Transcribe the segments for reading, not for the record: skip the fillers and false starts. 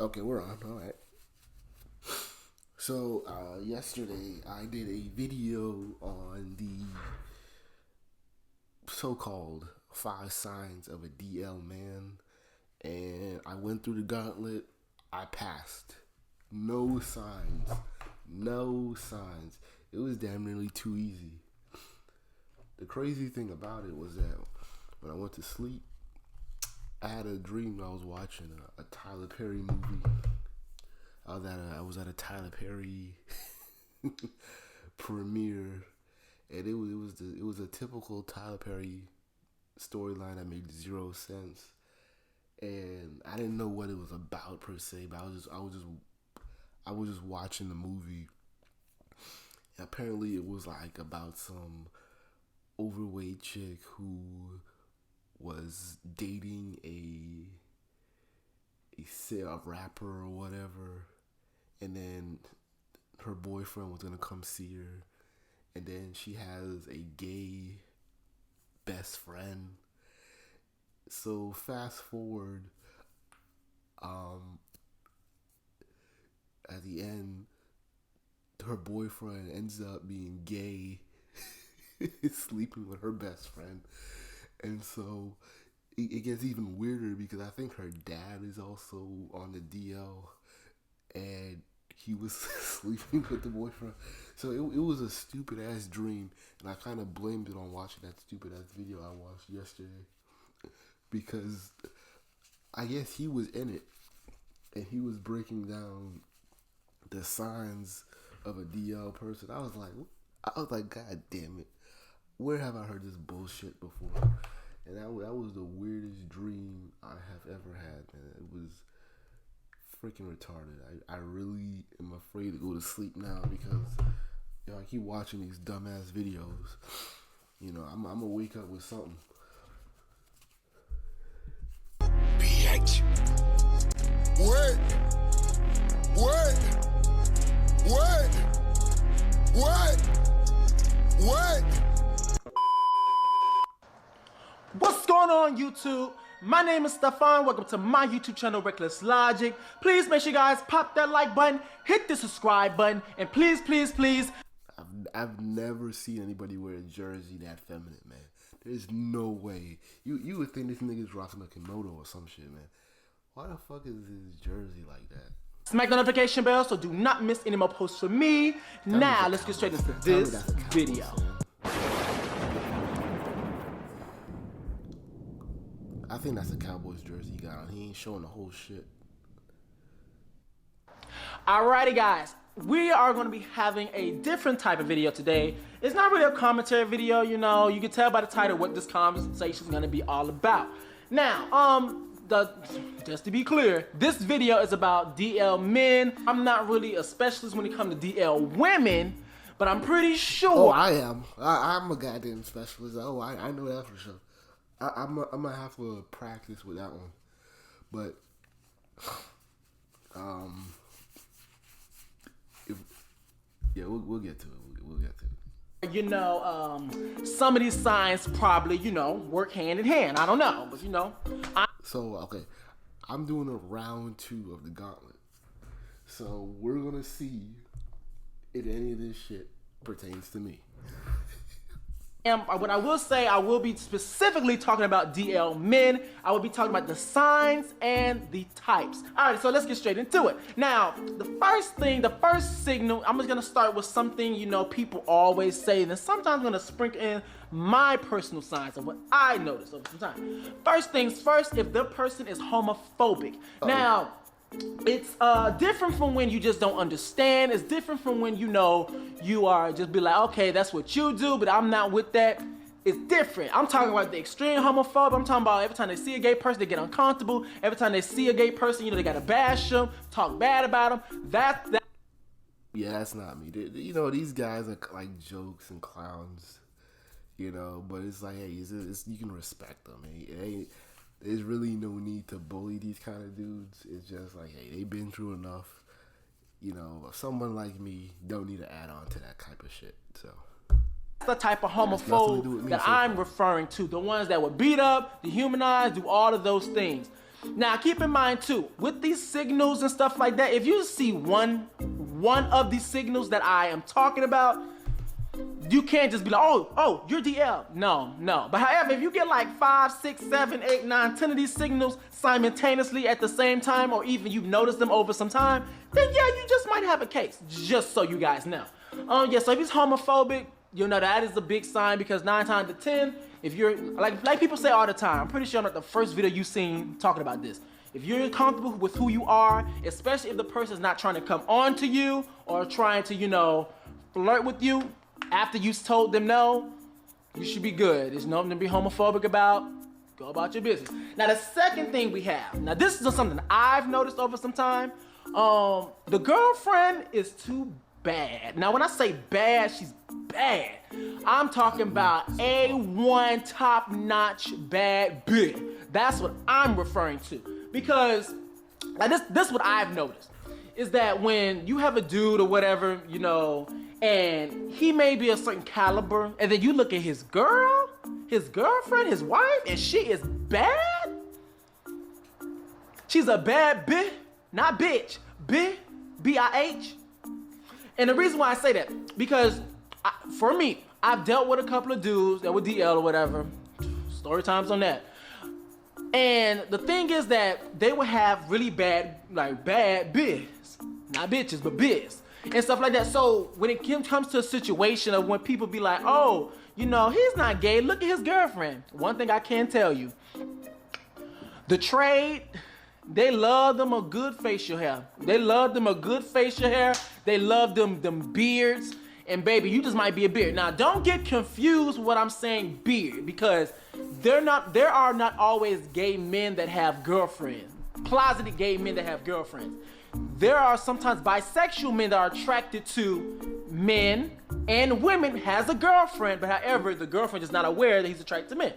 Okay, we're on. All right. So, yesterday I did a video on the so-called 5 signs of a DL man, and I went through the gauntlet. I passed. No signs. No signs. It was damn nearly too easy. The crazy thing about it was that when I went to sleep, I had a dream that I was watching a Tyler Perry movie. I was at a Tyler Perry premiere, and it was a typical Tyler Perry storyline that made zero sense, and I didn't know what it was about per se, but I was just watching the movie. And apparently, it was like about some overweight chick who was dating a rapper or whatever, and then her boyfriend was gonna come see her, and then she has a gay best friend. So fast forward, at the end, her boyfriend ends up being gay, sleeping with her best friend, and so it gets even weirder because I think her dad is also on the DL, and he was sleeping with the boyfriend. So it was a stupid ass dream, and I kind of blamed it on watching that stupid ass video I watched yesterday, because I guess he was in it, and he was breaking down the signs of a DL person. I was like, God damn it, where have I heard this bullshit before? And that was the weirdest dream I have ever had, man. It was freaking retarded. I really am afraid to go to sleep now because I keep watching these dumbass videos. I'm gonna wake up with something. Bitch. What? What's going on, YouTube? My name is Stefan. Welcome to my YouTube channel, Reckless Logic. Please make sure you guys pop that like button, hit the subscribe button, and please, please, please. I've never seen anybody wear a jersey that feminine, man. There's no way. You would think this nigga's rocking a kimono or some shit, man. Why the fuck is his jersey like that? Smack the notification bell so do not miss any more posts from me. Now, let's get straight into this video. I think that's a Cowboys jersey he got on. He ain't showing the whole shit. Alrighty, guys. We are going to be having a different type of video today. It's not really a commentary video, You can tell by the title what this conversation is going to be all about. Now, just to be clear, this video is about DL men. I'm not really a specialist when it comes to DL women, but I'm pretty sure. Oh, I am. I'm a goddamn specialist. Oh, I know that for sure. I'm gonna have to practice with that one, but we'll get to it. We'll get to it. Some of these signs probably, work hand in hand. I don't know, but So, okay, I'm doing a round 2 of the gauntlet. So we're gonna see if any of this shit pertains to me. And what I will say, I will be specifically talking about DL men. I will be talking about the signs and the types. All right, so let's get straight into it. Now, the first signal, I'm just going to start with something, people always say. And then sometimes I'm going to sprinkle in my personal signs of what I notice over some time. First things first, if the person is homophobic. Now, it's different from when you just don't understand. It's different from when you are just be like, okay, that's what you do, but I'm not with that. It's different. I'm talking about the extreme homophobe. I'm talking about every time they see a gay person, they get uncomfortable. Every time they see a gay person, they gotta bash them, talk bad about them. That. Yeah, that's not me. These guys are like jokes and clowns, but it's like, hey, you can respect them. Hey, there's really no need to bully these kind of dudes. It's just like, hey, they've been through enough. Someone like me don't need to add on to that type of shit. So that's the type of homophobe that I'm referring to. The ones that would beat up, dehumanize, do all of those things. Now, keep in mind too, with these signals and stuff like that, if you see one of these signals that I am talking about, you can't just be like, oh, you're DL. No. But however, if you get like 5, 6, 7, 8, 9, 10 of these signals simultaneously at the same time, or even you've noticed them over some time, then yeah, you just might have a case, just so you guys know. Yeah, so if he's homophobic, you know that is a big sign, because 9 times out of 10, if you're, like people say all the time, I'm pretty sure not the first video you've seen talking about this. If you're comfortable with who you are, especially if the person's not trying to come on to you or trying to, you know, flirt with you after you told them no, you should be good. There's nothing to be homophobic about. Go about your business. Now, the second thing we have, now this is something I've noticed over some time. The girlfriend is too bad. Now, when I say bad, she's bad. I'm talking about A1 top-notch bad bitch. That's what I'm referring to. Because, like this is what I've noticed, is that when you have a dude or whatever, you know, and he may be a certain caliber, and then you look at his girl, his girlfriend, his wife, and she is bad. She's a bad bitch, not bitch, B-I-H. And the reason why I say that, because for me, I've dealt with a couple of dudes that were DL or whatever, story times on that. And the thing is that they would have really bad, like bad biz, not bitches, but biz and stuff like that. So when it comes to a situation of when people be like, oh, you know, he's not gay, look at his girlfriend. One thing I can tell you, the trade, they love them a good facial hair. They love them a good facial hair. They love them beards. And baby, you just might be a beard. Now, don't get confused with what I'm saying beard, because there are not always gay men that have girlfriends. Closeted gay men that have girlfriends. There are sometimes bisexual men that are attracted to men, and women has a girlfriend, but however, the girlfriend is not aware that he's attracted to men.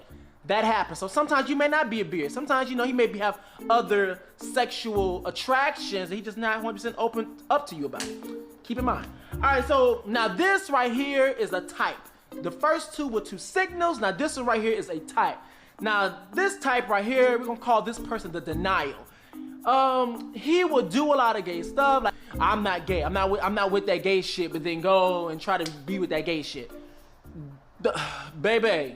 That happens. So sometimes you may not be a beard. Sometimes, you know, he may have other sexual attractions that he just not 100% open up to you about. Keep in mind. All right, so now this right here is a type. The first two were two signals. Now this one right here is a type. Now this type right here, we're gonna call this person the denial. He will do a lot of gay stuff. Like, I'm not gay. I'm not with that gay shit. But then go and try to be with that gay shit. Baby,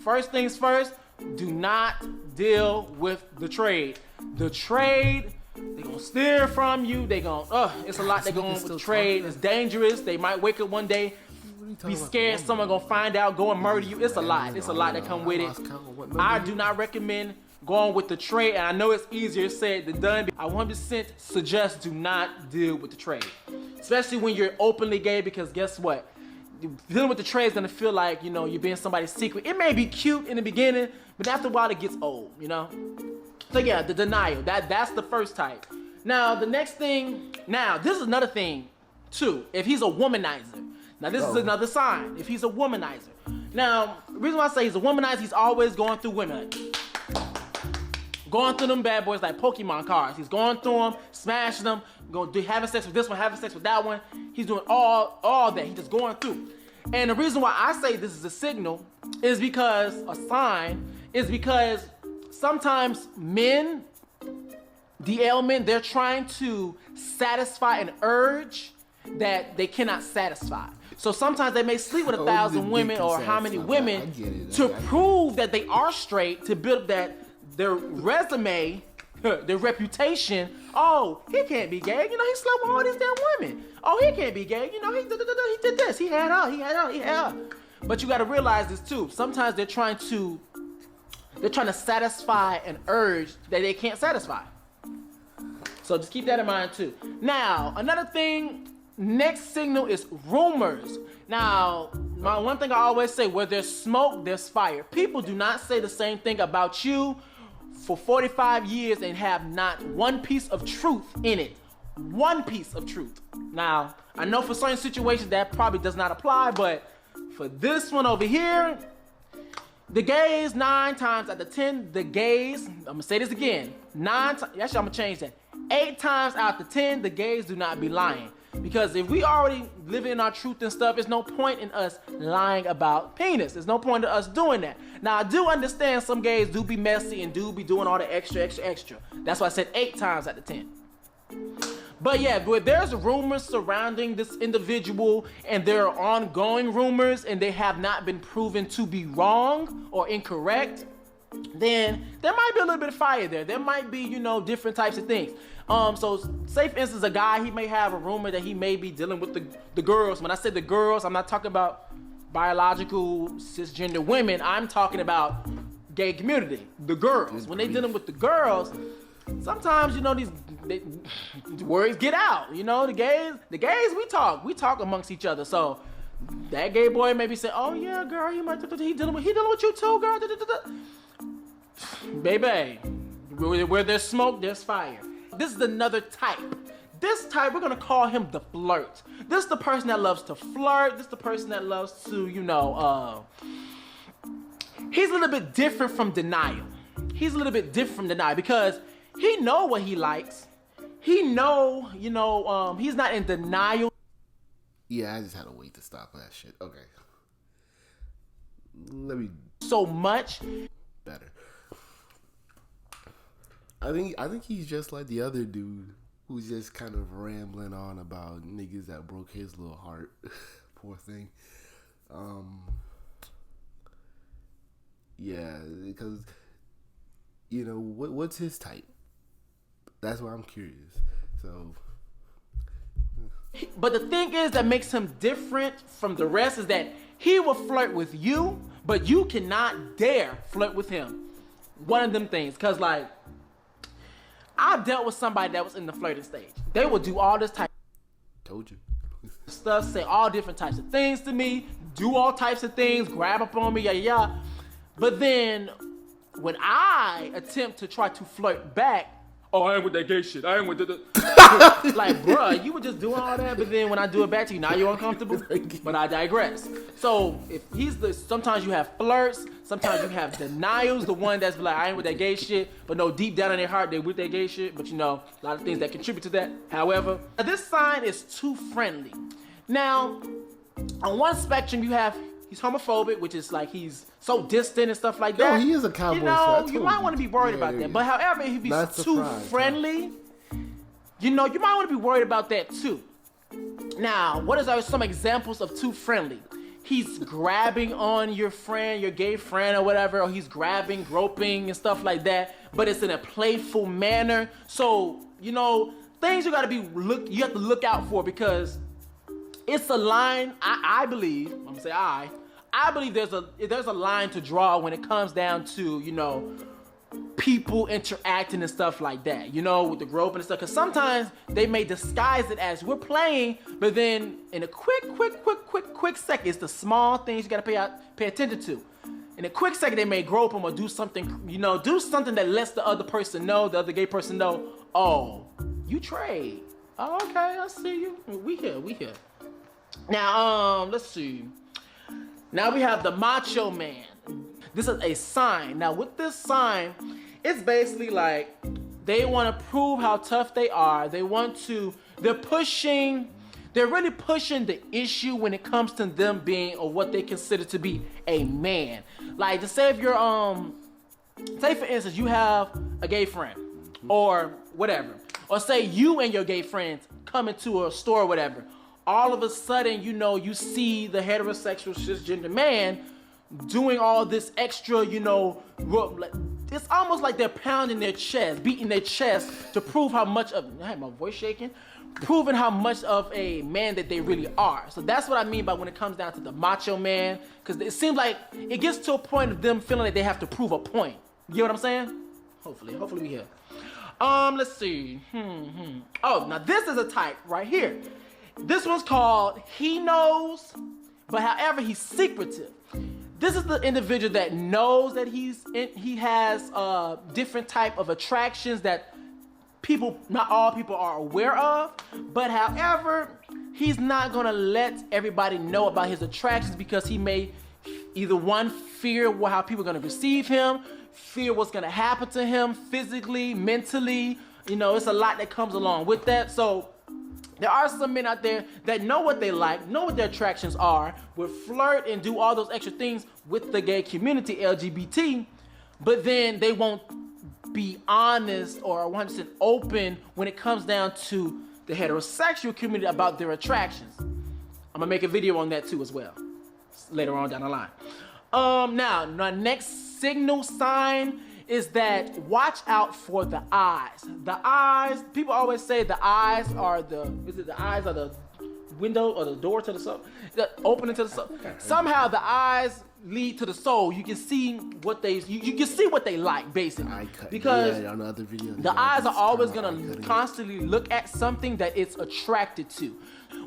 first things first. Do not deal with the trade. The trade. They gonna steal from you. They gonna, it's a lot that going with the trade. It's dangerous. They might wake up one day, be scared someone gonna find out, go and murder you. It's a lot. It's a lot that come with it. I do not recommend going with the trade, and I know it's easier said than done. I 100% suggest do not deal with the trade, especially when you're openly gay, because guess what? Dealing with the trade is gonna feel like, you know, you're being somebody's secret. It may be cute in the beginning, but after a while it gets old, you know? So yeah, the denial, that's the first type. Now, the next thing, now, this is another thing, too. If he's a womanizer. Now, this is another sign, if he's a womanizer. Now, the reason why I say he's a womanizer, he's always going through women. Going through them bad boys like Pokemon cards. He's going through them, smashing them, having sex with this one, having sex with that one. He's doing all that. He's just going through. And the reason why I say this is a signal is because, a sign, is because sometimes men, DL men, they're trying to satisfy an urge that they cannot satisfy. So sometimes they may sleep with 1,000 women or how many women to prove that they are straight, to build up their resume, their reputation. Oh, he can't be gay. You know, he slept with all these damn women. Oh, he can't be gay. You know, he did this. He had her. But you got to realize this too. Sometimes they're trying to satisfy an urge that they can't satisfy. So just keep that in mind too. Now, another thing, next signal is rumors. Now, one thing I always say, where there's smoke, there's fire. People do not say the same thing about you for 45 years and have not one piece of truth in it. One piece of truth. Now, I know for certain situations that probably does not apply, but for this one over here, the gays, 9 times out of 10, the gays, I'm gonna say this again, actually I'm gonna change that. 8 times out of 10, the gays do not be lying. Because if we already living in our truth and stuff, there's no point in us lying about penis. There's no point in us doing that. Now, I do understand some gays do be messy and do be doing all the extra. That's why I said 8 times out of 10. But yeah, but there's rumors surrounding this individual, and there are ongoing rumors, and they have not been proven to be wrong or incorrect, then there might be a little bit of fire there. There might be, different types of things. So say for instance, a guy, he may have a rumor that he may be dealing with the girls. When I say the girls, I'm not talking about biological cisgender women. I'm talking about gay community, the girls. When they dealing with the girls, sometimes, these words get out. The gays, we talk amongst each other. So that gay boy maybe say, oh yeah, girl, he dealing with you too, girl. Baby, where there's smoke, there's fire. This is another type. This type, we're gonna call him the flirt. This is the person that loves to flirt. This is the person that loves to, he's a little bit different from denial. He's a little bit different from denial because he know what he likes. He know, he's not in denial. Yeah, I just had to wait to stop that shit. Okay. Let me... So much. Better. I think he's just like the other dude who's just kind of rambling on about niggas that broke his little heart. Poor thing. Yeah, because, what's his type? That's why I'm curious. So, but the thing is that makes him different from the rest is that he will flirt with you, but you cannot dare flirt with him. One of them things, because I've dealt with somebody that was in the flirting stage. They will do all this type. Told you. Stuff, say all different types of things to me, do all types of things, grab up on me, yeah. But then when I attempt to try to flirt back, oh, I ain't with that gay shit. I ain't with the like, bruh, you were just doing all that, but then when I do it back to you, now you're uncomfortable. But I digress. So if sometimes you have flirts, sometimes you have denials, the one that's like, I ain't with that gay shit, but no, deep down in their heart, they with that gay shit. But a lot of things that contribute to that. However, this sign is too friendly. Now, on one spectrum, he's homophobic, which is like he's so distant and stuff like that. No, he is a Cowboys fan. You might want to be worried about that. But however, if he's too friendly, you might want to be worried about that too. Now, what are some examples of too friendly? He's grabbing on your friend, your gay friend or whatever, or he's grabbing, groping and stuff like that, but it's in a playful manner. So, things you have to look out for because it's a line, I believe, I'm gonna say I believe there's a line to draw when it comes down to, people interacting and stuff like that, with the groping and stuff. Because sometimes they may disguise it as we're playing, but then in a quick second, it's the small things you gotta pay attention to. In a quick second, they may grope them or do something, that lets the other person know, the other gay person know, oh, you trade. Oh, okay, I see you. We here. Now, let's see. Now we have the macho man. This is a sign. Now with this sign, it's basically like they want to prove how tough they are. They're really pushing the issue when it comes to them being or what they consider to be a man. Like to say if you're say for instance you have a gay friend or whatever, or say you and your gay friends come into a store or whatever. All of a sudden, you see the heterosexual cisgender man doing all this extra, it's almost like they're pounding their chest, beating their chest to prove how much of, I had my voice shaking, proving how much of a man that they really are. So that's what I mean by when it comes down to the macho man, because it seems like it gets to a point of them feeling like they have to prove a point. You get what I'm saying? Hopefully we here. Let's see. Oh, now this is a type right here. This one's called He Knows, but however, he's secretive. This is the individual that knows that he has different type of attractions that not all people are aware of, but however, he's not gonna let everybody know about his attractions because he may either fear how people are gonna receive him, fear what's gonna happen to him physically, mentally. It's a lot that comes along with that. So There are some men out there that know what they like, know what their attractions are, will flirt and do all those extra things with the gay community, LGBT, but then they won't be honest or 100% open when it comes down to the heterosexual community about their attractions. I'm gonna make a video on that too as well, later on down the line. Now, my next signal sign is that watch out for the eyes. The eyes, people always say the eyes are the window or the door to the soul? The opening to the soul. Somehow the eyes lead to the soul. You can see what they, you can see what they like, basically. Because on the other video, the eyes are always gonna constantly look at something that it's attracted to.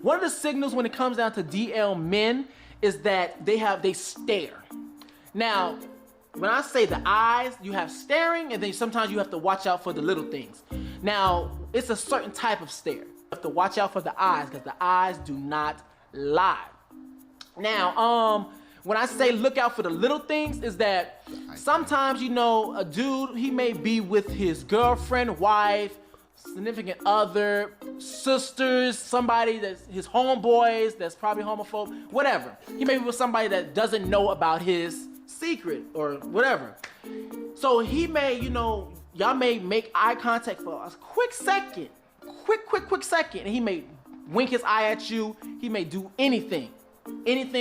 One of the signals when it comes down to DL men is that they stare. Now, when I say the eyes, you have staring, and then sometimes you have to watch out for the little things. Now, it's a certain type of stare. You have to watch out for the eyes, because the eyes do not lie. Now, when I say look out for the little things, is that sometimes, you know, a dude, he may be with his girlfriend, wife, significant other, sisters, somebody that's his homeboys, that's probably homophobe, whatever. He may be with somebody that doesn't know about his secret or whatever. So he may, you know, y'all may make eye contact for a quick second, quick second, and he may wink his eye at you. He may do anything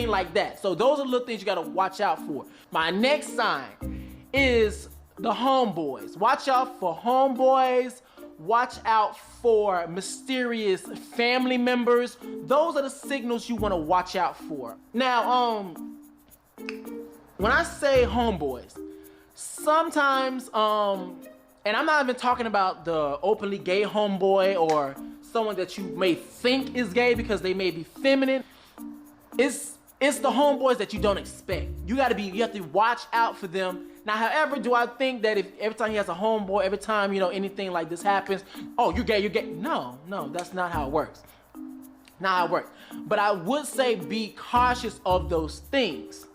like that. So those are little things you gotta watch out for. My next sign is the homeboys. Watch out for homeboys. Watch out for mysterious family members. Those are the signals you want to watch out for. Now, when I say homeboys, sometimes, and I'm not even talking about the openly gay homeboy or someone that you may think is gay because they may be feminine. It's the homeboys that you don't expect. You have to watch out for them. Now, however, do I think that if every time he has a homeboy, every time, you know, anything like this happens, oh, you're gay. No, that's not how it works. Not how it works. But I would say be cautious of those things.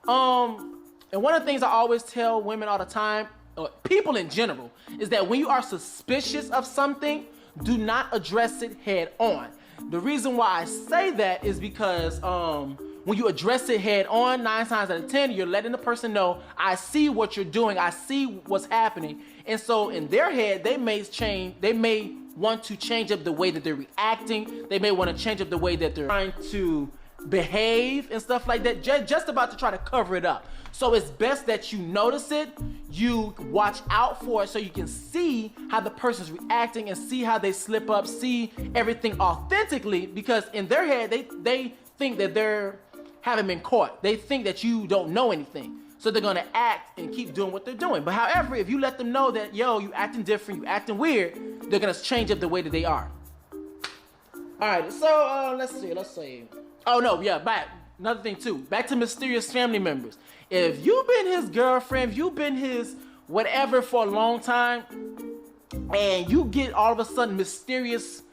And one of the things I always tell women all the time, or people in general, is that when you are suspicious of something, do not address it head on. The reason why I say that is because when you address it head on, 9 times out of 10, you're letting the person know, I see what you're doing, I see what's happening. And so in their head, they may want to change up the way that they're reacting. They may want to change up the way that they're trying to behave and stuff like that, just about to try to cover it up. So it's best that you notice it, you watch out for it so you can see how the person's reacting and see how they slip up, see everything authentically, because in their head, they think that they haven't been caught. They think that you don't know anything. So they're gonna act and keep doing what they're doing. But however, if you let them know that, yo, you acting different, you acting weird, they're gonna change up the way that they are. All right, so let's see. Oh no, yeah, back. Another thing too, back to mysterious family members. If you've been his girlfriend, if you've been his whatever for a long time, and you get all of a sudden mysterious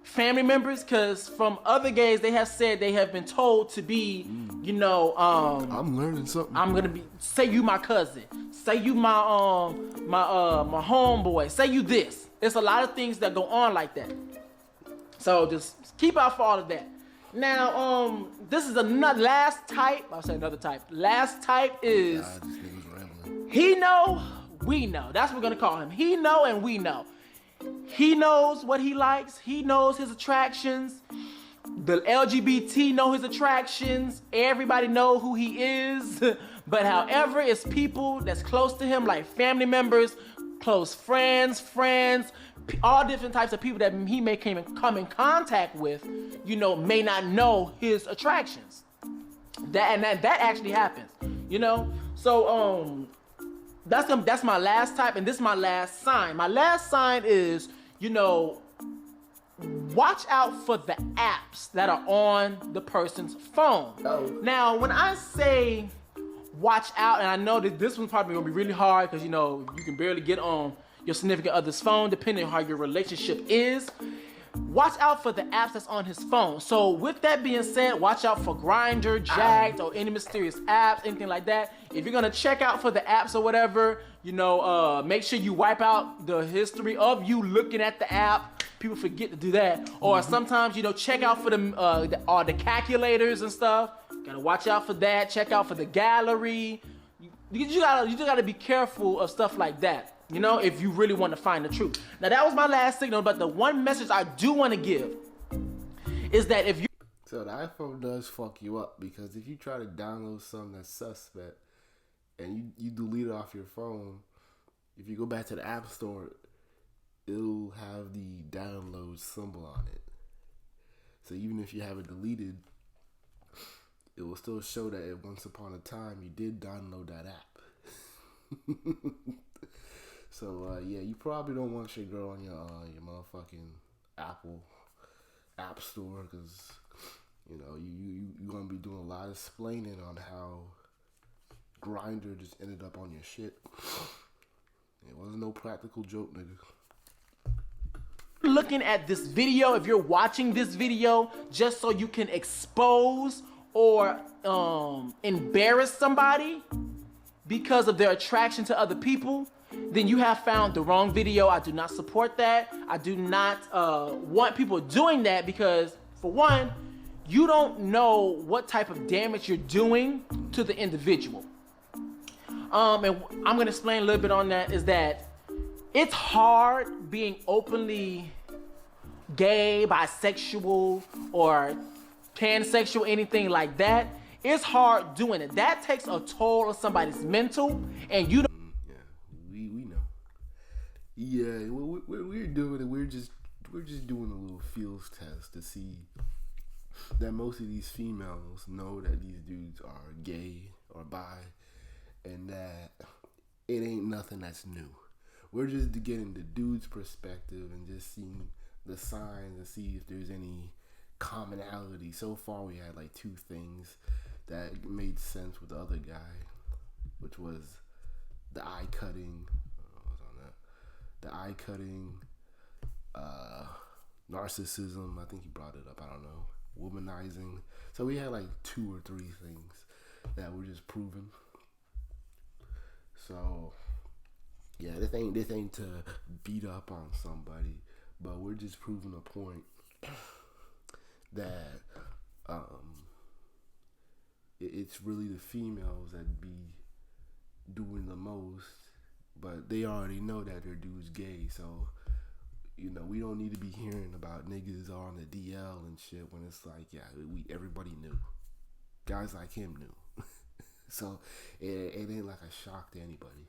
family members, because from other gays, they have said they have been told to be, you know, I'm learning something. I'm gonna be, say you my cousin, say you my homeboy, say you this. There's a lot of things that go on like that. So just keep out for all of that. Now, this is another last type. I'll say another type. Last type is he know, we know. That's what we're gonna call him. He know and we know. He knows what he likes. He knows his attractions. The LGBT know his attractions. Everybody know who he is. But however, it's people that's close to him, like family members, close friends, all different types of people that he may come in contact with, you know, may not know his attractions. That actually happens, you know. So that's my last type, and this is my last sign. My last sign is, you know, watch out for the apps that are on the person's phone. Now, when I say watch out, and I know that this one's probably gonna be really hard because, you know, you can barely get on your significant other's phone, depending on how your relationship is. Watch out for the apps that's on his phone. So with that being said, watch out for Grindr, Jacked, or any mysterious apps, anything like that. If you're gonna check out for the apps or whatever, you know, make sure you wipe out the history of you looking at the app. People forget to do that. Or sometimes, check out for the calculators and stuff. Gotta watch out for that. Check out for the gallery. You just gotta be careful of stuff like that. If you really want to find the truth. Now that was my last signal, but the one message I do want to give is that if you So the iPhone does fuck you up, because if you try to download something that's suspect and you delete it off your phone, if you go back to the App Store, it'll have the download symbol on it. So even if you have it deleted, it will still show that at once upon a time you did download that app. So yeah, you probably don't want your girl on your motherfucking Apple App Store, because you're gonna be doing a lot of explaining on how Grindr just ended up on your shit. It wasn't no practical joke, nigga. Looking at this video, if you're watching this video just so you can expose or embarrass somebody because of their attraction to other people, then you have found the wrong video. I do not support that. I do not want people doing that, because for one, you don't know what type of damage you're doing to the individual. And I'm gonna explain a little bit on that, is that it's hard being openly gay, bisexual, or pansexual, anything like that. It's hard doing it. That takes a toll on somebody's mental, and you don't. Yeah, we know. Yeah, we're doing it. We're just doing a little feels test to see that most of these females know that these dudes are gay or bi, and that it ain't nothing that's new. We're just getting the dude's perspective and just seeing the signs and see if there's any commonality. So far, we had like 2 things that made sense with the other guy, which was the eye cutting. The eye cutting, narcissism. I think he brought it up. I don't know. Womanizing. So we had like 2 or 3 things that were just proven. So yeah, this ain't to beat up on somebody, but we're just proving a point that it's really the females that be doing the most, but they already know that their dude's gay. So we don't need to be hearing about niggas on the DL and shit when it's like, yeah, everybody knew. Guys like him knew. So it ain't like a shock to anybody.